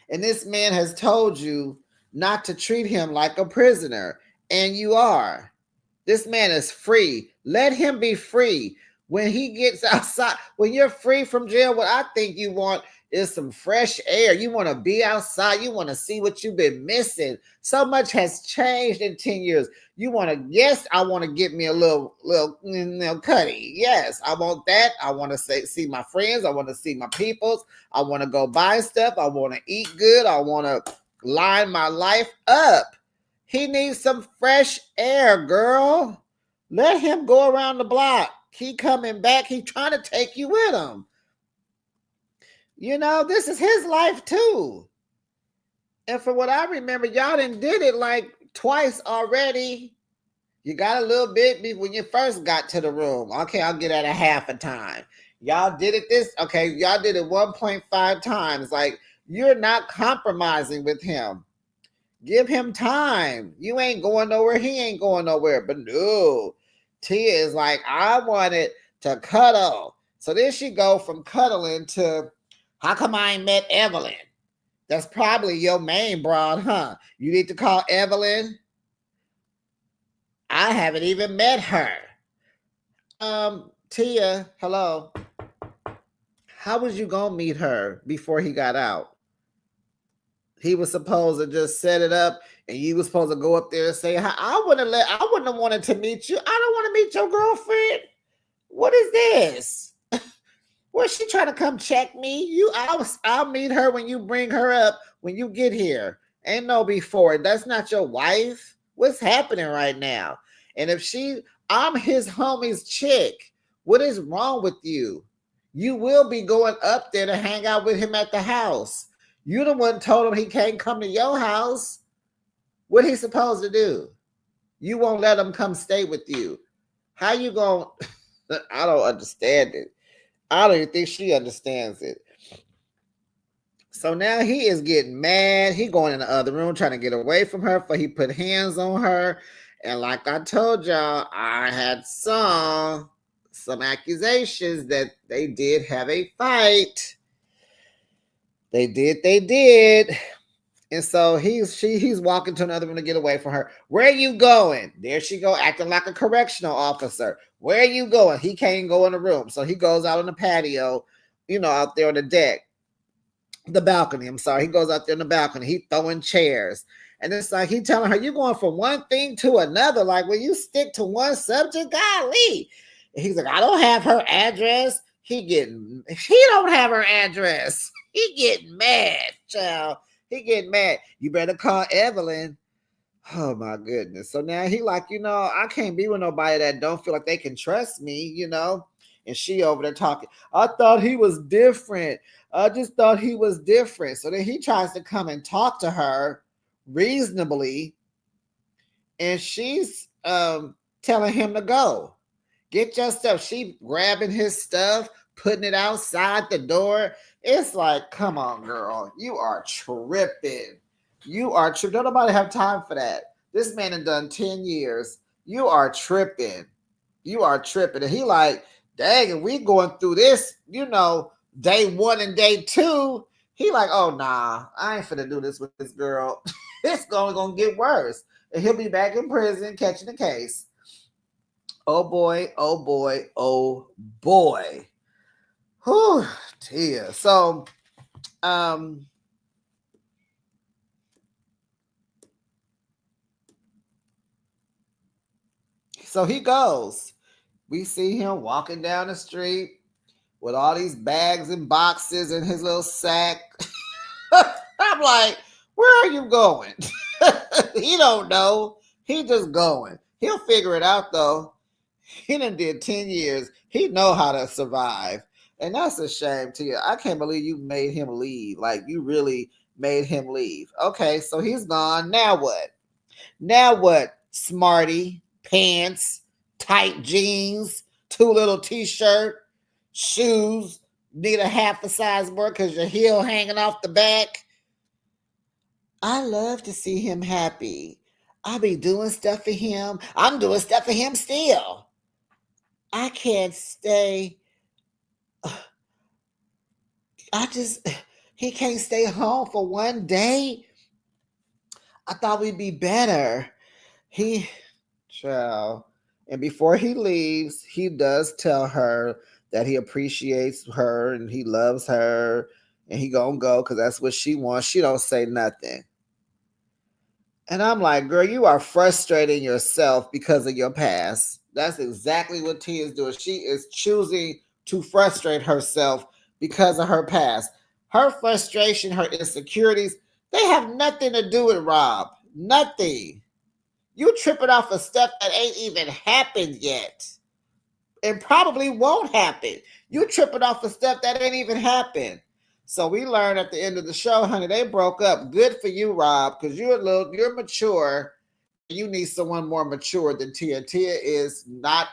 And this man has told you not to treat him like a prisoner. And you are. This man is free. Let him be free. When he gets outside, when you're free from jail, what I think you want is some fresh air. You want to be outside. You want to see what you've been missing. So much has changed in 10 years. You want to, yes, I want to get me a little cutty. Yes, I want that. I want to see my friends. I want to see my peoples. I want to go buy stuff. I want to eat good. I want to line my life up. He needs some fresh air, girl. Let him go around the block. He coming back. He trying to take you with him. You know, this is his life too. And for what I remember, y'all done did it like twice already. You got a little bit when you first got to the room. Okay, I'll get at a half a time. Y'all did it y'all did it 1.5 times. Like, you're not compromising with him. Give him time. You ain't going nowhere. He ain't going nowhere. But no, Tia is like, I wanted to cuddle. So then she go from cuddling to, how come I ain't met Evelyn? That's probably your main broad, huh? You need to call Evelyn. I haven't even met her. Tia, hello. How was you gonna meet her before he got out? He was supposed to just set it up, and you was supposed to go up there and say, I wouldn't have wanted to meet you. I don't want to meet your girlfriend. What is this? Was she trying to come check me? I'll meet her when you bring her up when you get here. Ain't no before. That's not your wife. What's happening right now? And if I'm his homie's chick. What is wrong with you? You will be going up there to hang out with him at the house. You the one told him he can't come to your house. What he supposed to do? You won't let him come stay with you. How you going? I don't understand it. I don't even think she understands it. So now he is getting mad. He going in the other room trying to get away from her, for he put hands on her. And like I told y'all, I had some accusations that they did have a fight. They did. And so he's walking to another room to get away from her. Where are you going? There she go, acting like a correctional officer. Where are you going? He can't go in the room. So he goes out on the patio, out there on the deck. The balcony, I'm sorry. He goes out there on the balcony. He throwing chairs. And it's like he telling her, you're going from one thing to another. Like, when you stick to one subject, golly. And he's like, I don't have her address. She don't have her address. He getting mad, child. He getting mad. You better call Evelyn. Oh my goodness. So now he like, I can't be with nobody that don't feel like they can trust me, And she over there talking. I thought he was different. I just thought he was different. So then he tries to come and talk to her reasonably. And she's telling him to go. Get your stuff. She grabbing his stuff, putting it outside the door. It's like, come on, girl. You are tripping. You are tripping. Don't nobody have time for that. This man has done 10 years. You are tripping. You are tripping. And he like, dang, and we going through this, day 1 and day 2. He like, oh, nah, I ain't finna do this with this girl. It's gonna get worse. And he'll be back in prison catching the case. Oh, boy, oh, boy, oh, boy. Whew, Tia. So, so he goes. We see him walking down the street with all these bags and boxes in his little sack. I'm like, where are you going? He don't know. He just going. He'll figure it out, though. He done did 10 years. He know how to survive. And that's a shame to you. I can't believe you made him leave. Like, you really made him leave. Okay, so he's gone. Now what? Now what, smarty? Pants, tight jeans, 2 little t-shirt, shoes, need a half a size more because your heel hanging off the back. I love to see him happy. I'll be doing stuff for him. I'm doing stuff for him still. I can't stay. He can't stay home for one day. I thought we'd be better. Child. And before he leaves, he does tell her that he appreciates her and he loves her and he gonna go because that's what she wants. She don't say nothing. And I'm like, girl, you are frustrating yourself because of your past. That's exactly what T is doing. She is choosing to frustrate herself because of her past. Her frustration, her insecurities, they have nothing to do with Rob. Nothing. You tripping off of stuff that ain't even happened yet. It probably won't happen. You tripping off of stuff that ain't even happened. So we learned at the end of the show, honey, they broke up. Good for you, Rob, because you're mature. You need someone more mature than Tia. Tia is not.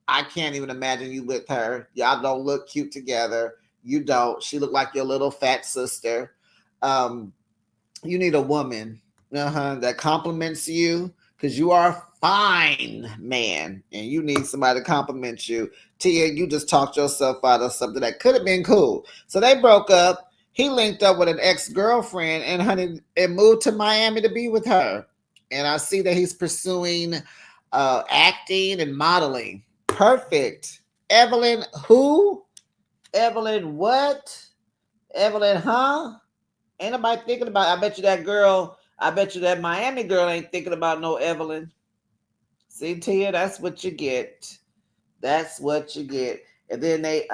I can't even imagine you with her. Y'all don't look cute together. You don't. She looked like your little fat sister. Um, you need a woman that compliments you because you are a fine man and you need somebody to compliment you. Tia, you just talked yourself out of something that could have been cool. So they broke up. He linked up with an ex-girlfriend and honey and moved to Miami to be with her. And I see that he's pursuing acting and modeling. Perfect. Evelyn who? Evelyn what? Evelyn huh? Ain't nobody thinking about, I bet you that girl, I bet you that Miami girl ain't thinking about no Evelyn. See, Tia, that's what you get. That's what you get. And then they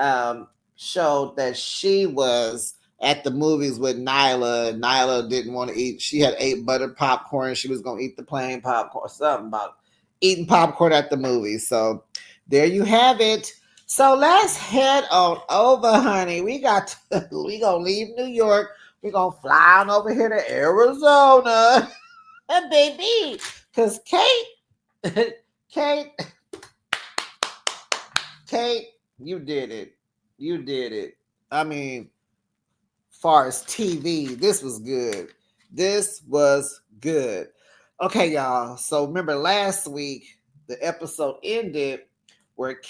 showed that she was at the movies with Nyla, and Nyla didn't want to eat. She had ate buttered popcorn. She was going to eat the plain popcorn. Something about eating popcorn at the movies. So there you have it. So let's head on over, honey. We going to leave New York. We're going to fly on over here to Arizona. And baby, because Kate, Kate, you did it. You did it. I mean, far as TV, this was good. This was good. Okay, y'all. So remember last week, the episode ended where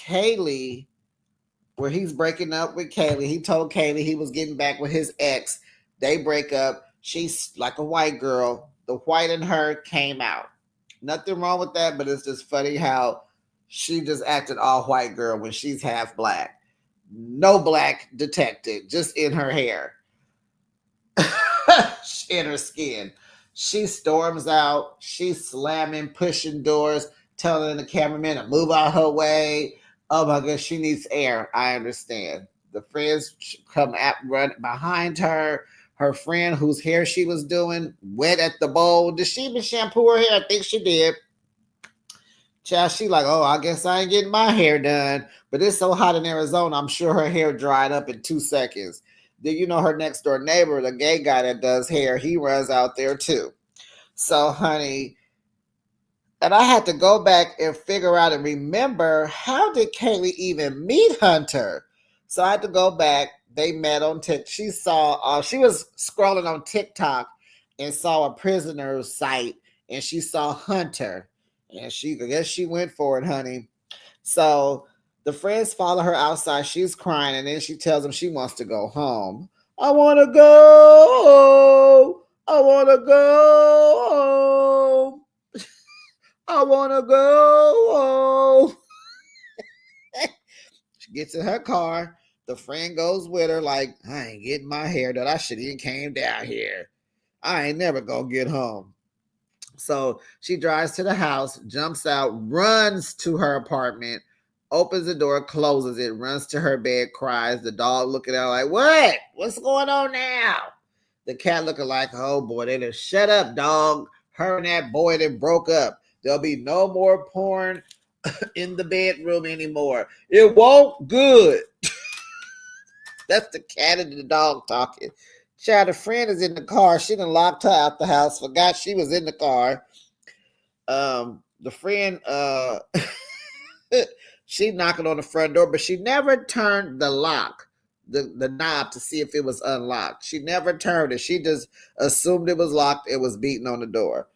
where he's breaking up with Kaylee. He told Kaylee he was getting back with his ex. They break up. She's like a white girl. The white in her came out. Nothing wrong with that, but it's just funny how she just acted all white girl when she's half black. No black detected, just in her hair, in her skin. She storms out. She's slamming, pushing doors, telling the cameraman to move out her way. Oh my gosh, she needs air. I understand. The friends run behind her. Her friend whose hair she was doing wet at the bowl. Did she even shampoo her hair? I think she did. Child, she like, oh, I guess I ain't getting my hair done. But it's so hot in Arizona, I'm sure her hair dried up in 2 seconds. Then you know her next door neighbor, the gay guy that does hair, he runs out there too. So, honey, and I had to go back and figure out and remember, how did Kaylee even meet Hunter? So I had to go back. They met on TikTok. She was scrolling on TikTok and saw a prisoner's site, and she saw Hunter, and I guess she went for it, honey. So the friends follow her outside. She's crying, and then she tells them she wants to go home. I want to go. I want to go home. I want to go home. She gets in her car. The friend goes with her like, I ain't getting my hair done. I should even came down here. I ain't never gonna get home. So she drives to the house, jumps out, runs to her apartment, opens the door, closes it, runs to her bed, cries. The dog looking at her like, what? What's going on now? The cat looking like, oh boy, they just shut up, dog. Her and that boy that broke up. There'll be no more porn in the bedroom anymore. It won't good. That's the cat and the dog talking. Child, a friend is in the car. She done locked her out the house. Forgot she was in the car. The friend, she knocking on the front door, but she never turned the lock, the knob to see if it was unlocked. She never turned it. She just assumed it was locked. It was beating on the door.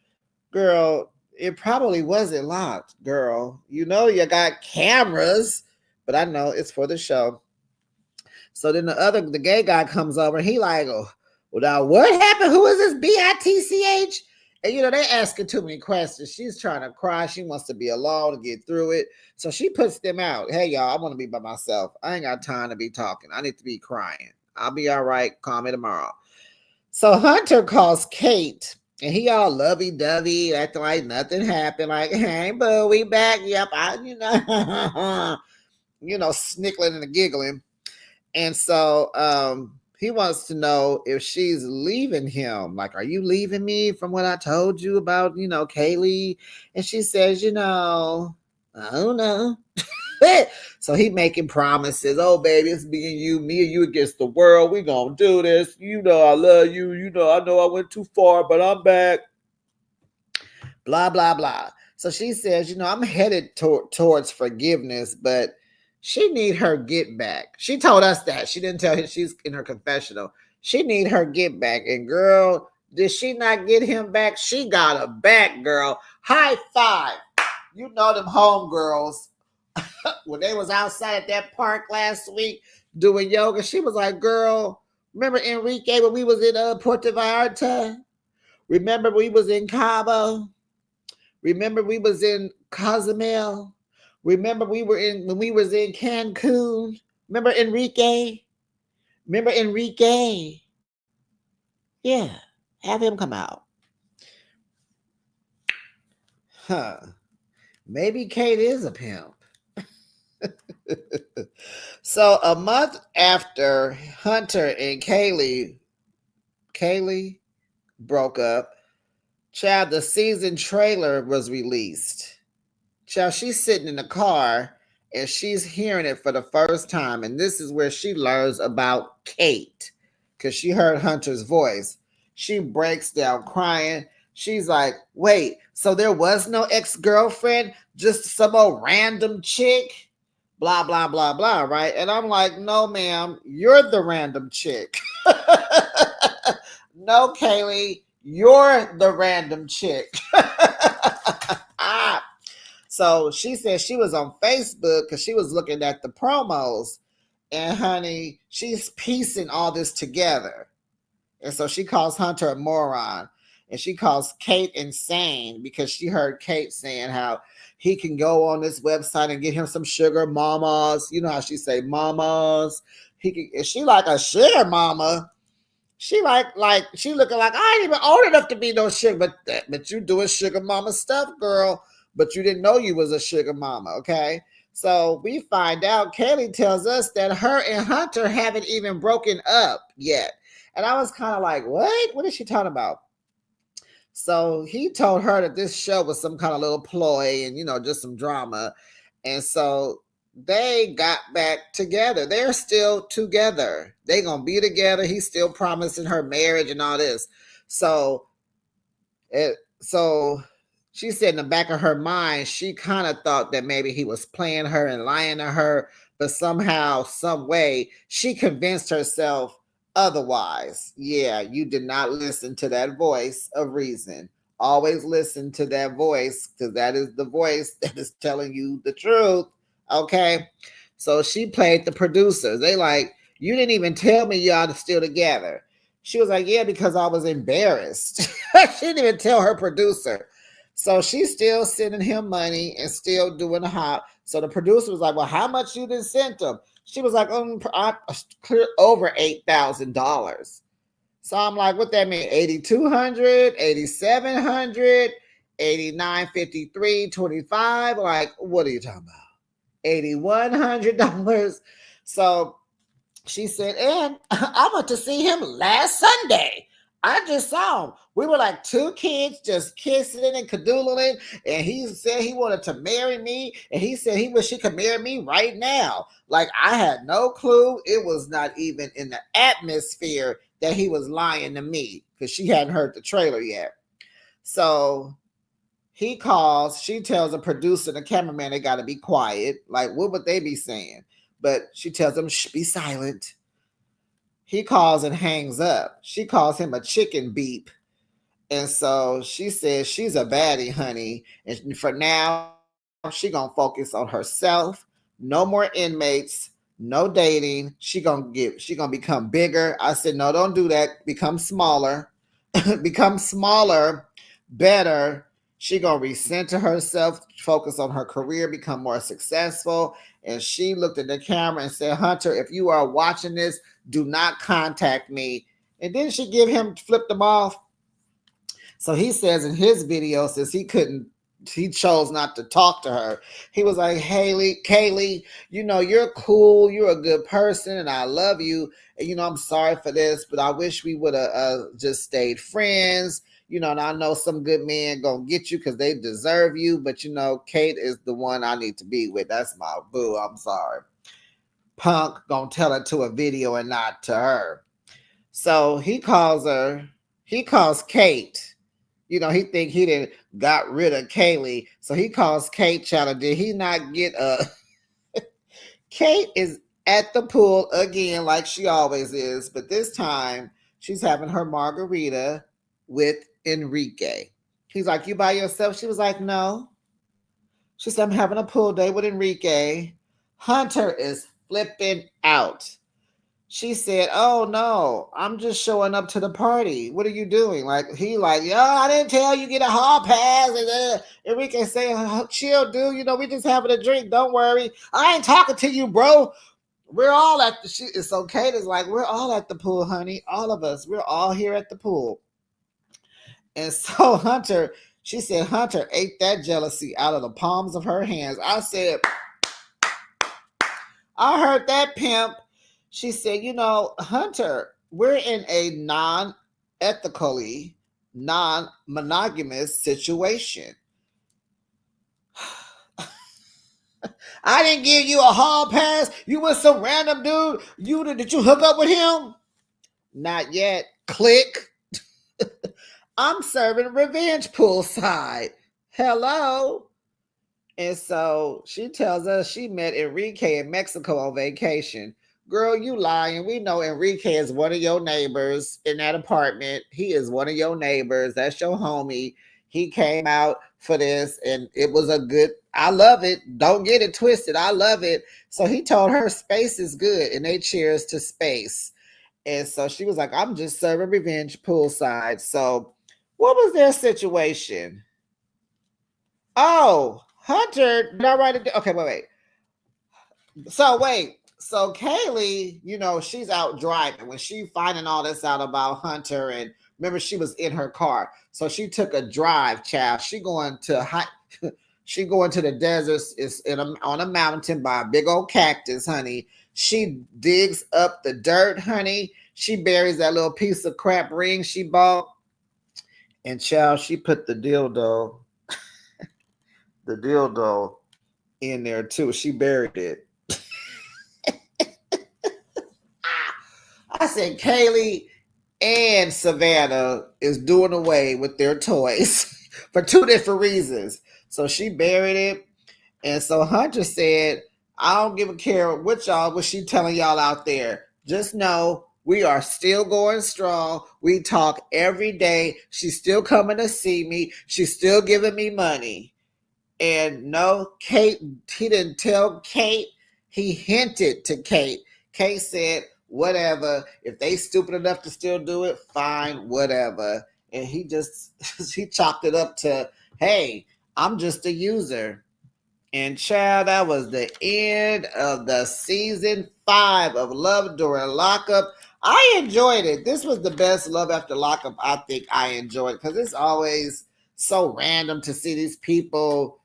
Girl, it probably wasn't locked, girl. You know you got cameras, but I know it's for the show. So then the gay guy comes over. He like, oh, well, now what happened? Who is this bitch? And you know they asking too many questions. She's trying to cry. She wants to be alone to get through it. So she puts them out. Hey y'all, I want to be by myself. I ain't got time to be talking. I need to be crying. I'll be all right. Call me tomorrow. So Hunter calls Kate, and he all lovey-dovey, acting like nothing happened. Like, hey, boo, we back. Yep, snickling and giggling. And so he wants to know if she's leaving him. Like, are you leaving me from what I told you about, Kaylee? And she says, I don't know. So he making promises. Oh, baby, it's me and you against the world. We gonna do this. I love you. I know I went too far, but I'm back. Blah, blah, blah. So she says, I'm headed towards forgiveness, but she need her get back. She told us that. She didn't tell him. She's in her confessional. She need her get back. And girl, did she not get him back? She got a back, girl. High five. You know them homegirls. When they was outside at that park last week doing yoga, she was like, girl, remember Enrique when we was in Puerto Vallarta? Remember we was in Cabo? Remember we was in Cozumel? Remember when we was in Cancun? Remember Enrique? Yeah, have him come out. Maybe Kate is a pimp. So a month after Hunter and Kaylee broke up, child, the season trailer was released. Child, she's sitting in the car and she's hearing it for the first time. And this is where she learns about Kate because she heard Hunter's voice. She breaks down crying. She's like, wait, so there was no ex-girlfriend, just some old random chick? Blah, blah, blah, blah, right? And I'm like, no, ma'am, you're the random chick. No, Kaylee, you're the random chick. So she said she was on Facebook because she was looking at the promos. And honey, she's piecing all this together. And so she calls Hunter a moron. And she calls Kate insane because she heard Kate saying how he can go on this website and get him some sugar mamas. You know how she say mamas. Is she like a sugar mama? She she looking like I ain't even old enough to be no sugar, but you doing sugar mama stuff, girl. But you didn't know you was a sugar mama, okay? So we find out, Kaylee tells us that her and Hunter haven't even broken up yet. And I was kind of like, what? What is she talking about? So he told her that this show was some kind of little ploy and, just some drama. And so they got back together. They're still together. They gonna be together. He's still promising her marriage and all this. So she said in the back of her mind, she kind of thought that maybe he was playing her and lying to her, but somehow, some way, she convinced herself otherwise. Yeah, you did not listen to that voice of reason. Always listen to that voice because that is the voice that is telling you the truth. Okay? So she played the producers. They like, you didn't even tell me y'all are still together. She was like, yeah, because I was embarrassed. She didn't even tell her producer. So she's still sending him money and still doing the hop. So the producer was like, well, how much you done sent him? She was like, clear over $8,000. So I'm like, what that mean? 8,200, 8,700, 8,953.25. Like, what are you talking about? $8,100. So she said, and I went to see him last Sunday. I just saw him. We were like two kids just kissing and cadoodling. And he said he wanted to marry me. And he said he wish he could marry me right now. Like, I had no clue. It was not even in the atmosphere that he was lying to me because she hadn't heard the trailer yet. So he calls. She tells the producer and the cameraman they got to be quiet. Like, what would they be saying? But she tells them, shh, be silent. He calls and hangs up. She calls him a chicken beep. And so she says she's a baddie, honey. And for now, she going to focus on herself. No more inmates. No dating. She going to become bigger. I said, no, don't do that. Become smaller. Become smaller, better, She gonna recenter herself, focus on her career, become more successful. And she looked at the camera and said, Hunter, if you are watching this, do not contact me. And then she flipped him off. So he says in his video, since he chose not to talk to her. He was like, Kaylee, you're cool. You're a good person and I love you. And, I'm sorry for this, but I wish we would have just stayed friends. And I know some good men gonna get you because they deserve you. But, Kate is the one I need to be with. That's my boo. I'm sorry. Punk gonna tell it to a video and not to her. So he calls Kate. He think he done got rid of Kaylee. So he calls Kate, child. Did he not get Kate is at the pool again, like she always is. But this time, she's having her margarita with Enrique. He's like, you by yourself? She was like, no. She said, I'm having a pool day with Enrique. Hunter is flipping out. She said, oh no, I'm just showing up to the party. What are you doing? Yo, I didn't tell you get a hall pass. And Enrique saying, chill, dude. We just having a drink. Don't worry. I ain't talking to you, bro. We're all at the shit. It's okay. It's like, we're all at the pool, honey. All of us. We're all here at the pool. And so she said, Hunter ate that jealousy out of the palms of her hands. I said, I heard that, pimp. She said, Hunter, we're in a non-ethically, non-monogamous situation. I didn't give you a hall pass. You was some random dude. Did you hook up with him? Not yet. Click. I'm serving revenge poolside. Hello. And so she tells us she met Enrique in Mexico on vacation. Girl, you lying. We know Enrique is one of your neighbors in that apartment. He is one of your neighbors. That's your homie. He came out for this and it was I love it. Don't get it twisted. I love it. So he told her space is good and they cheers to space. And so she was like, I'm just serving revenge poolside. So what was their situation? Oh, Hunter, did I write it down? Okay, wait. So Kaylee, she's out driving when she finding all this out about Hunter, and remember she was in her car, so she took a drive, child. She going to the desert. It's on a mountain by a big old cactus, honey. She digs up the dirt, honey. She buries that little piece of crap ring she bought, and child, she put the dildo in there too. She buried it. I said, Kaylee and Savannah is doing away with their toys for two different reasons. So she buried it. And so Hunter said, I don't give a care what she telling y'all out there. Just know we are still going strong. We talk every day. She's still coming to see me. She's still giving me money. And no, Kate, he didn't tell Kate. He hinted to Kate. Kate said, whatever. If they stupid enough to still do it, fine, whatever. And he chopped it up to, hey, I'm just a user. And child, that was the end of the season 5 of Love During Lockup. I enjoyed it. This was the best Love After Lockup I think I enjoyed, because it's always so random to see these people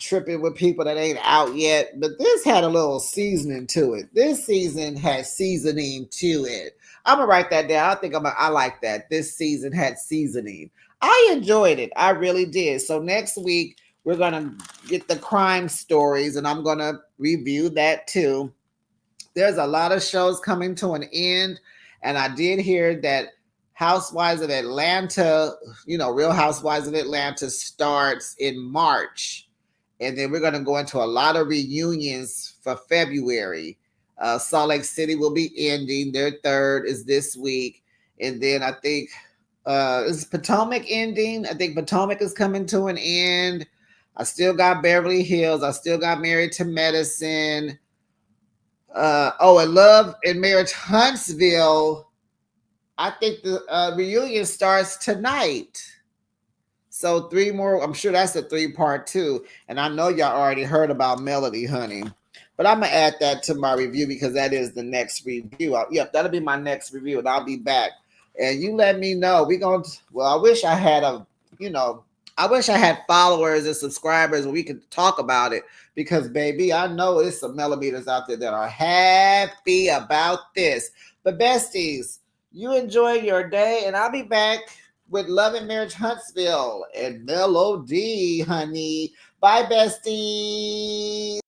tripping with people that ain't out yet. But this had a little seasoning to it. This season had seasoning to it. I'm gonna write that down. I think I like that. This season had seasoning. I enjoyed it. I really did. So next week we're gonna get the crime stories, and I'm gonna review that too. There's a lot of shows coming to an end, and I did hear that Housewives of Atlanta, Real Housewives of Atlanta starts in March. And then we're going to go into a lot of reunions for February. Salt Lake City will be ending. Their third is this week. And then I think, is Potomac ending? I think Potomac is coming to an end. I still got Beverly Hills. I still got Married to Medicine. And Love and Marriage Huntsville. I think the reunion starts tonight. So 3 more. I'm sure that's a 3-part too. And I know y'all already heard about Melody, honey. But I'm gonna add that to my review because that is the next review. Yep, that'll be my next review, and I'll be back. And you let me know. We gonna. Well, I wish I had I wish I had followers and subscribers and we could talk about it because, baby, I know there's some millimeters out there that are happy about this. But, besties, you enjoy your day, and I'll be back with Love and Marriage Huntsville and Melody, honey. Bye, besties.